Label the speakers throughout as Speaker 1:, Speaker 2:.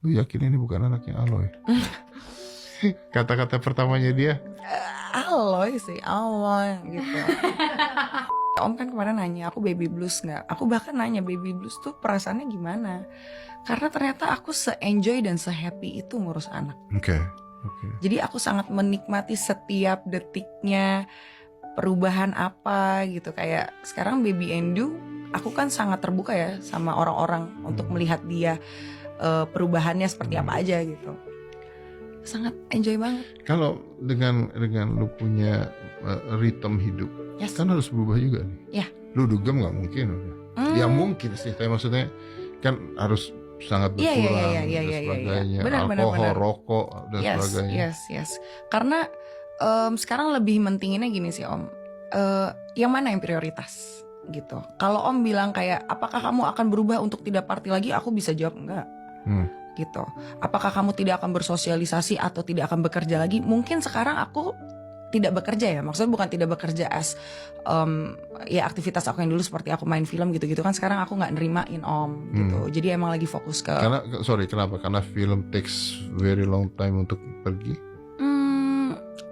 Speaker 1: Lu yakin ini bukan anaknya Aloy? Kata-kata pertamanya dia,
Speaker 2: Aloy sih, Aloy gitu. Om kan kemarin nanya aku baby blues nggak? Aku bahkan nanya baby blues tuh perasaannya gimana? Karena ternyata aku se-enjoy dan se-happy itu ngurus anak.
Speaker 1: oke.
Speaker 2: Jadi aku sangat menikmati setiap detiknya, perubahan apa gitu. Kayak sekarang baby Endu, aku kan sangat terbuka ya sama orang-orang untuk melihat dia perubahannya seperti apa aja gitu. Sangat enjoy banget.
Speaker 1: Kalau dengan lu punya ritme hidup,
Speaker 2: Yes.
Speaker 1: kan harus berubah juga nih.
Speaker 2: Ya.
Speaker 1: Lu dugem nggak mungkin udah. Ya mungkin sih, tapi maksudnya kan harus sangat
Speaker 2: Iya,
Speaker 1: berkurang
Speaker 2: iya,
Speaker 1: dan sebagainya,
Speaker 2: Benar,
Speaker 1: alkohol,
Speaker 2: benar.
Speaker 1: rokok dan sebagainya.
Speaker 2: Yes. Karena sekarang lebih mentinginnya gini sih Om. Yang mana yang prioritas gitu. Kalau Om bilang kayak apakah kamu akan berubah untuk tidak party lagi, aku bisa jawab enggak. Gitu. Apakah kamu tidak akan bersosialisasi atau tidak akan bekerja lagi? Mungkin sekarang aku tidak bekerja ya, maksudnya bukan tidak bekerja as ya aktivitas aku yang dulu seperti aku main film gitu-gitu kan, sekarang aku nggak nerimain Om gitu. Jadi emang lagi fokus ke.
Speaker 1: Kenapa? Karena film takes very long time untuk pergi.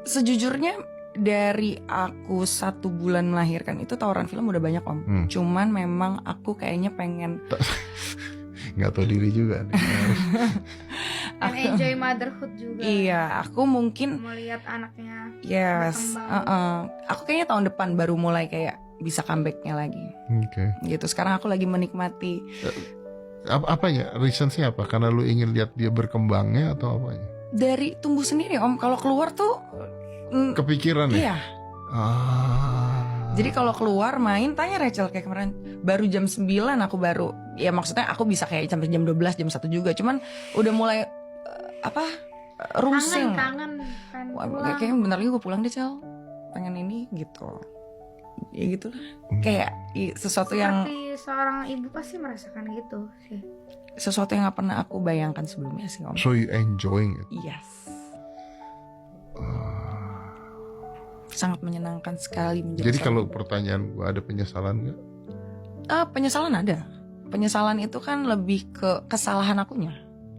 Speaker 2: Sejujurnya dari aku 1 bulan melahirkan itu tawaran film udah banyak Om. Cuman memang aku kayaknya pengen
Speaker 1: Nggak tahu diri juga nih.
Speaker 3: And enjoy motherhood juga.
Speaker 2: Iya, aku mungkin
Speaker 3: melihat anaknya
Speaker 2: yes, aku kayaknya tahun depan baru mulai kayak bisa comebacknya lagi.
Speaker 1: Oke.
Speaker 2: Gitu. Sekarang aku lagi menikmati.
Speaker 1: Apanya? Reasonsnya apa? Karena lu ingin lihat dia berkembangnya atau apanya?
Speaker 2: Dari tumbuh sendiri Om. Kalau keluar tuh
Speaker 1: Kepikiran ya?
Speaker 2: iya. Jadi kalau keluar main, tanya Rachel kayak kemarin baru jam 9 aku baru. Ya maksudnya aku bisa kayak sampai jam 12, jam 1 juga. Cuman udah mulai rungsing.
Speaker 3: kangen
Speaker 2: Wah,
Speaker 3: pulang.
Speaker 2: kayaknya bentar lagi gue pulang deh Cel. Pengen ini gitu. Ya gitulah. Kayak sesuatu yang
Speaker 3: Seperti seorang ibu pasti merasakan gitu sih.
Speaker 2: sesuatu yang gak pernah aku bayangkan sebelumnya sih Om.
Speaker 1: So you enjoying it?
Speaker 2: Yes. Sangat menyenangkan sekali menjadi.
Speaker 1: Jadi kalau pertanyaan gua ada penyesalan nggak?
Speaker 2: Penyesalan ada. Penyesalan itu kan lebih ke kesalahan akunya,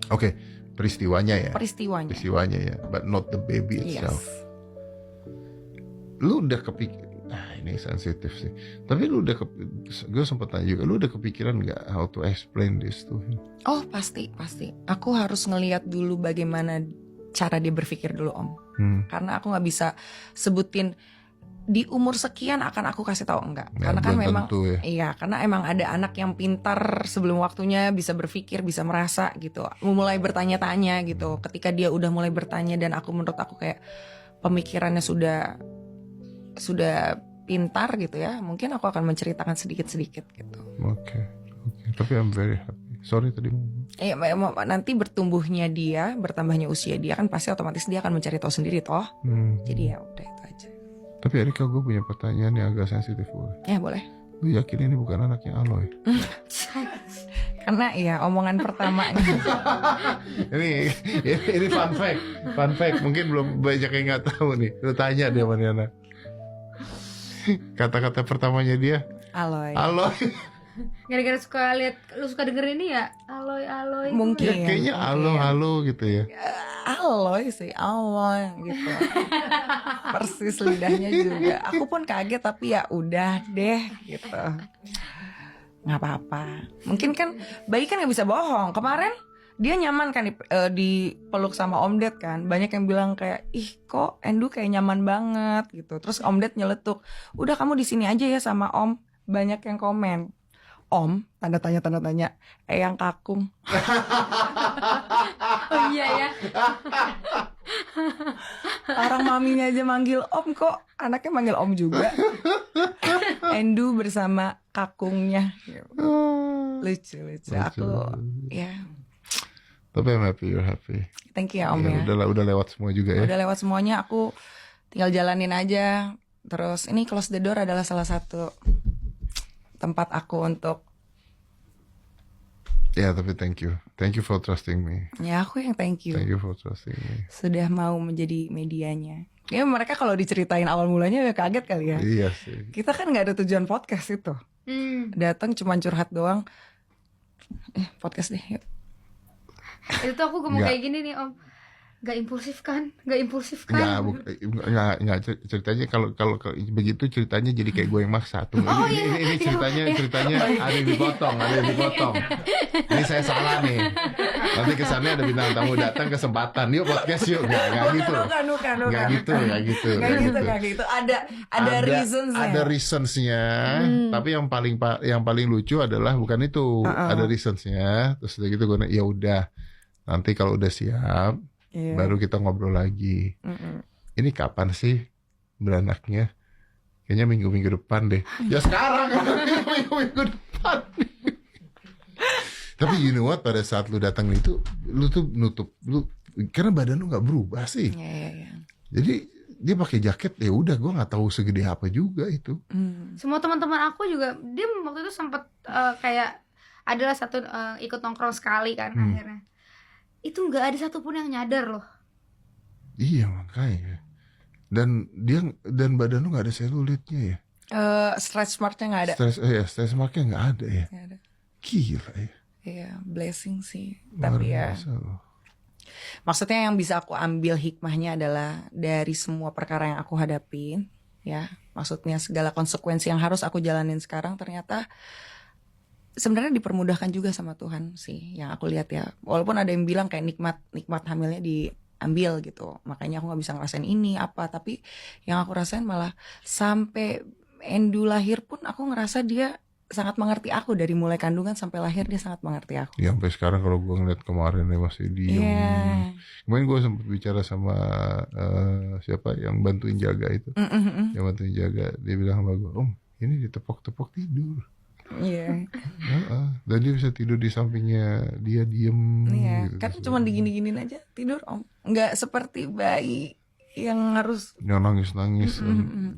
Speaker 1: Oke, peristiwanya ya.
Speaker 2: peristiwanya.
Speaker 1: Peristiwanya ya, but not the baby itself.
Speaker 2: Yes.
Speaker 1: Lu udah ini sensitif sih. Tapi lu udah gue sempat tanya juga, lu udah kepikiran nggak how to explain this to him?
Speaker 2: Oh pasti. Aku harus ngelihat dulu bagaimana cara dia berpikir dulu Om. Karena aku nggak bisa sebutin di umur sekian akan aku kasih tahu enggak.
Speaker 1: Ya,
Speaker 2: Karena kan
Speaker 1: belum
Speaker 2: memang
Speaker 1: tentu ya.
Speaker 2: iya, karena emang ada anak yang pintar sebelum waktunya, bisa berpikir, bisa merasa gitu. Mulai bertanya-tanya gitu. Ketika dia udah mulai bertanya dan menurut aku kayak pemikirannya sudah pintar gitu ya. Mungkin aku akan menceritakan sedikit-sedikit gitu.
Speaker 1: Oke. Tapi I'm very happy. Sorry tadi.
Speaker 2: Nanti bertumbuhnya dia, bertambahnya usia dia kan pasti otomatis dia akan mencari tahu sendiri toh. Jadi ya udah itu aja.
Speaker 1: Tapi Erika, gue punya pertanyaan yang agak sensitif.
Speaker 2: Ya boleh.
Speaker 1: Lu yakin ini bukan anaknya Aloy?
Speaker 2: Karena ya omongan pertama
Speaker 1: ini fun fact. Mungkin belum banyak yang nggak tahu nih. Lu tanya dia mana. Kata-kata pertamanya dia,
Speaker 2: Aloy.
Speaker 3: Gara-gara lu suka denger ini ya, Aloy.
Speaker 2: Mungkin.
Speaker 1: Ya, kayaknya halo gitu ya.
Speaker 2: Aloy sih, Aloy gitu. Persis lidahnya juga. Aku pun kaget tapi ya udah deh gitu. Nggak apa-apa. Mungkin kan bayi kan nggak bisa bohong. Kemarin dia nyaman kan dipeluk sama Om Ded kan. Banyak yang bilang kayak ih kok Endu kayak nyaman banget gitu. Terus Om Ded nyeletuk, udah kamu di sini aja ya sama Om. Banyak yang komen, Om tanda tanya Eyang Kakung.
Speaker 3: Oh iya ya.
Speaker 2: Orang maminya aja manggil Om, kok anaknya manggil Om juga. Endu bersama kakungnya. Lucu. Aku ya.
Speaker 1: Tapi I'm happy, you're happy.
Speaker 2: Thank you ya Om ya.
Speaker 1: Udah lewat semua juga ya.
Speaker 2: Udah lewat semuanya, aku tinggal jalanin aja. Terus ini Close the Door adalah salah satu tempat aku untuk.
Speaker 1: Ya, tapi thank you for trusting me.
Speaker 2: Ya aku yang thank you.
Speaker 1: Thank you for trusting me.
Speaker 2: Sudah mau menjadi medianya. Ya mereka kalau diceritain awal mulanya ya kaget kali ya.
Speaker 1: Iya sih.
Speaker 2: Kita kan nggak ada tujuan podcast itu. Datang cuma curhat doang. Podcast deh yuk.
Speaker 3: Itu tuh aku ngomong
Speaker 1: Nggak.
Speaker 3: kayak gini nih Om. Gak impulsif kan?
Speaker 1: Enggak, ceritanya kalau begitu ceritanya jadi kayak gue yang maksa tuh. Ini ceritanya ada yang dipotong. Ini saya salah nih. Nanti kesannya ada bintang tamu datang kesempatan. Yuk podcast yuk. Enggak gitu. Enggak gitu.
Speaker 2: Ada reasons-nya.
Speaker 1: Ada reasons-nya. Tapi yang paling lucu adalah bukan itu. Ada reasons-nya. Terus udah gitu gue ya udah. Nanti kalau udah siap baru kita ngobrol lagi. Ini kapan sih beranaknya? Kayaknya minggu-minggu depan deh. Ya sekarang minggu depan. Tapi you know what, pada saat lu datang itu, lu tuh nutup lu karena badan lu nggak berubah sih.
Speaker 2: Iya.
Speaker 1: Jadi dia pakai jaket ya udah, gue nggak tahu segede apa juga itu.
Speaker 3: Semua teman-teman aku juga dia waktu itu sempat kayak adalah satu ikut nongkrong sekali kan akhirnya. Itu nggak ada satupun yang nyadar loh.
Speaker 1: Iya makanya. Dan badan lu nggak ada selulitnya ya.
Speaker 2: Stretch marknya nggak ada.
Speaker 1: Stretch marknya nggak ada ya.
Speaker 2: Nggak ada.
Speaker 1: Gila ya.
Speaker 2: Iya, blessing sih.
Speaker 1: Luar
Speaker 2: Tapi ya,
Speaker 1: biasa loh.
Speaker 2: maksudnya yang bisa aku ambil hikmahnya adalah dari semua perkara yang aku hadapin, ya. Maksudnya segala konsekuensi yang harus aku jalanin sekarang ternyata sebenarnya dipermudahkan juga sama Tuhan sih, yang aku lihat ya. Walaupun ada yang bilang kayak nikmat hamilnya diambil gitu, makanya aku nggak bisa ngerasain ini apa. Tapi yang aku rasain malah sampai Endu lahir pun aku ngerasa dia sangat mengerti aku, dari mulai kandungan sampai lahir dia sangat mengerti aku.
Speaker 1: Ya sampai sekarang kalau gue ngeliat kemarin dia masih diem.
Speaker 2: Iya.
Speaker 1: Kemarin gue sempat bicara sama siapa yang bantuin jaga itu. Yang bantuin jaga, dia bilang sama gue, Om ini ditepok-tepok tidur.
Speaker 2: Iya.
Speaker 1: Dan dia bisa tidur di sampingnya, dia diem.
Speaker 2: Iya,
Speaker 1: gitu,
Speaker 2: kan cuma digini-giniin aja tidur Om. Nggak seperti bayi yang harus
Speaker 1: yang nangis-nangis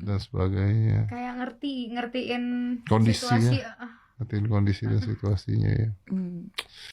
Speaker 1: dan sebagainya.
Speaker 3: Kayak ngertiin
Speaker 1: Kondisinya.
Speaker 3: situasi.
Speaker 1: Ngertiin kondisi dan situasinya ya.